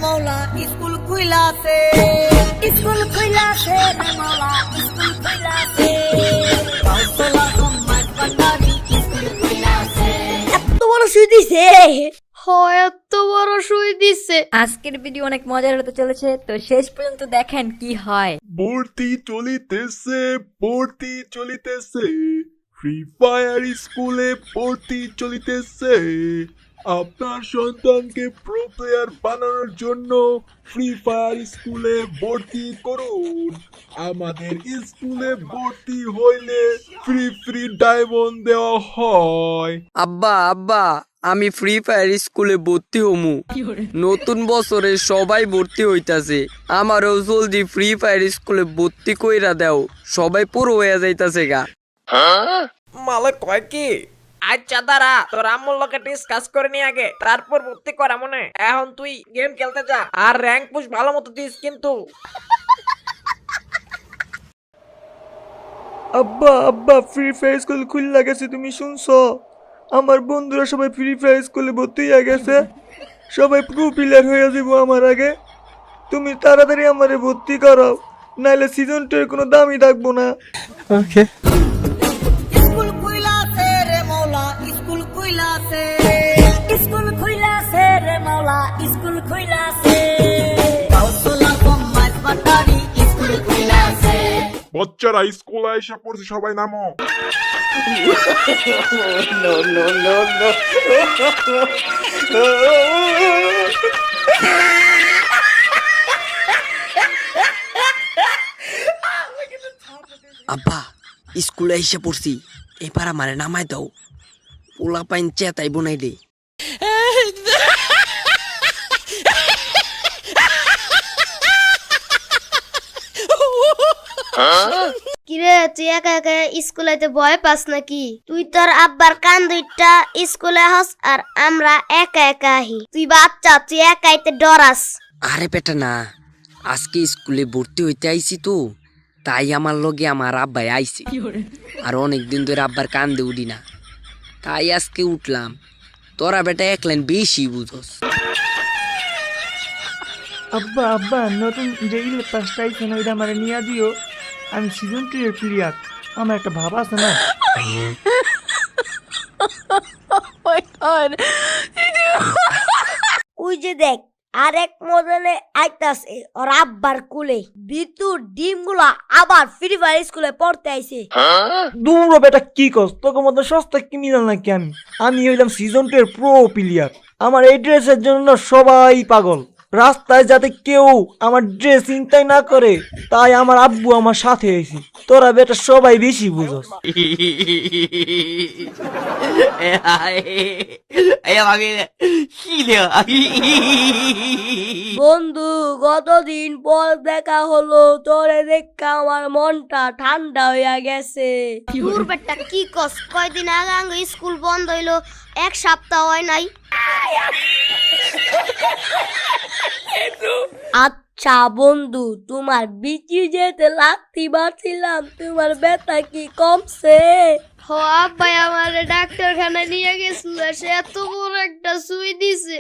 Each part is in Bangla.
মৌলা স্কুল খুইলাছে, স্কুল খুইলাছে রে মৌলা স্কুল খুইলাছে, কৌশলা সম্মান ভান্ডারি স্কুল খুইলাছে। এত বড় সুই দিছে, এত বড় সুই দিচ্ছে। আজকের ভিডিও অনেক মজার হতে চলেছে, তো শেষ পর্যন্ত দেখেন কি হয়। ভর্তি চলিতেছে ফ্রি ফায়ার স্কুলে ভর্তি চলিতেছে। আপনার সন্তানকে প্রো প্লেয়ার বানানোর জন্য ফ্রি ফায়ার স্কুলে ভর্তি করুন। আমাদের স্কুলে ভর্তি হইলে ফ্রি ডায়মন্ড দেওয়া হয়। আব্বা আমি ফ্রি ফায়ার স্কুলে ভর্তি হমু। নতুন বছরে সবাই ভর্তি হইতাছে, আমারও জলদি ফ্রি ফায়ার স্কুলে ভর্তি কইরা দাও, সবাই পুরো হয়ে যাইতাছে গা। মালে কয় কি? আচ্ছা দাঁড়া, তোর আম্মুর লোকে ডিসকাস করে নি আগে, তারপর ভর্তি করা মনে। এখন তুই গেম খেলতে যা, আর র্যাঙ্ক পুশ ভালো মতো দিস কিন্তু। আব্বা ফ্রি ফায়ার স্কুল খুলে গেছে, তুমি শুনছো? আমার বন্ধুরা সবাই ফ্রি ফায়ার স্কুলে ভর্তি হয়ে গেছে, সবাই প্রো প্লেয়ার হয়ে যাবো আমার আগে। তুমি তাড়াতাড়ি আমারে ভর্তি করো, নাইলে সিজন 2 এর কোনো দামই থাকবো না। ওকে। স্কুল খুইলাছে রে মৌলা স্কুল খুইলাছে, স্কুল খুইলাছে রে মৌলা স্কুল খুইলাছে, কৌশলা সম্মান ভান্ডারি স্কুল খুইলাছে। বাচ্চারা স্কুলে এসে পড়ছে, সবাই নামো। আব্বা স্কুলে এসে পড়ছি, এবার আমারে নামাই দাও, পোলা পাইন চেতাই বনাই দে। কিরে তুই একা একা স্কুলে ভয় পাস নাকি? তুই তোর আব্বার কান দুইটা স্কুলে হস, আর আমরা একা একা আহি। তুই বাচ্চা, তুই একাইতে ডরাস। আরে বেটা না, আজকে স্কুলে ভর্তি হইতে আইছি তো, তাই আমার লগে আমার আব্বাই আইছে, আর অনেকদিন ধরে আব্বার কান্দে উঠি না, তাই আজকে উঠলাম। তোরা বেটা এক লাইন বেশি বুঝস। আব্বা নতুন যে ইলেট পাসটা আইছে না, ওইটা আমারে নিয়ে দিও। আমি সিজন 2 এর প্লেয়ার, আমার একটা ভাব আছে না। ওই যে দেখ আরেক মডেলে আইতাছে ওর আব্বার কুলে, বিতু ডিম গুলা আবার ফ্রি ফায়ার স্কুলে পড়তে আইছে। দূর বেটা, কি কস? তোকে মতো সস্তা ক্রিমিনাল নাকি আমি হইলাম সিজন 2 এর প্রো প্লেয়ার। আমার এই ড্রেসের জন্য সবাই পাগল, রাস্তায় যাতে কেউ আমার ড্রেস চিন্তাই না করে, তাই আমার আব্বু আমার সাথে আইছি। তোরা বেটা সবাই বেশি বুঝস। বন্ধু কতদিন পর দেখা হলো, তোরে দেখা আমার মনটা ঠান্ডা হইয়া গেছে। দূর বেটা কি কস? কয়দিন আগে স্কুল বন্ধ হইলো, এক সপ্তাহ হয় নাই। আচ্ছা বন্ধু, তোমার বিচি যেতে লাগতি বাঁচিলাম, তোমার ব্যথা কি কমছে? আব্বাই আমার ডাক্তারখানা নিয়ে গেছিল, সে এত বড় একটা সুই দিছে।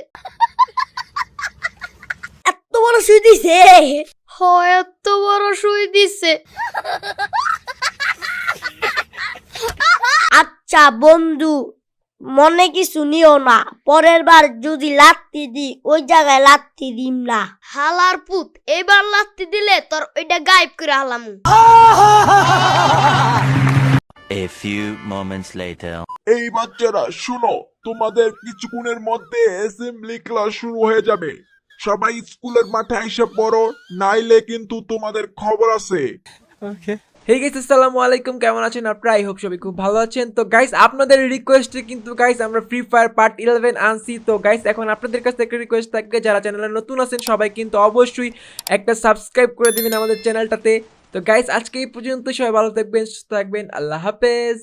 এত বড় সুই দিছে? এত বড় সুই দিছে। আচ্ছা বন্ধু, মনে কিছু নিও না, পরের বার যদি লাত্তি দি ওই জায়গায় লাত্তি দিম না। হালার পুত, এবার লাত্তি দিলে তোর ওইটা গায়েব করে হালামু। A few moments later. এই বাচ্চারা শুনো, তোমাদের কিছুক্ষণের মধ্যে অ্যাসেম্বলি ক্লাস শুরু হয়ে যাবে। সবাই স্কুলের মাঠে এসে পড়ো, নাইলে কিন্তু তোমাদের খবর আছে। ওকে। হে গাইস, আসসালামু আলাইকুম, কেমন আছেন আপনারা? আই হোপ সবাই খুব ভালো আছেন। তো গাইস আপনাদের রিকোয়েস্টে কিন্তু গাইস আমরা ফ্রি ফায়ার পার্ট 11 আনছি। তো গাইস এখন আপনাদের কাছে একটা রিকোয়েস্ট থাকে, যারা চ্যানেলে নতুন আছেন সবাই কিন্তু অবশ্যই একটা সাবস্ক্রাইব করে দিবেন আমাদের চ্যানেলটাতে। তো গাইস আজকে এই পর্যন্ত, সবাই ভালো থাকবেন, সুস্থ থাকবেন, আল্লাহ হাফেজ।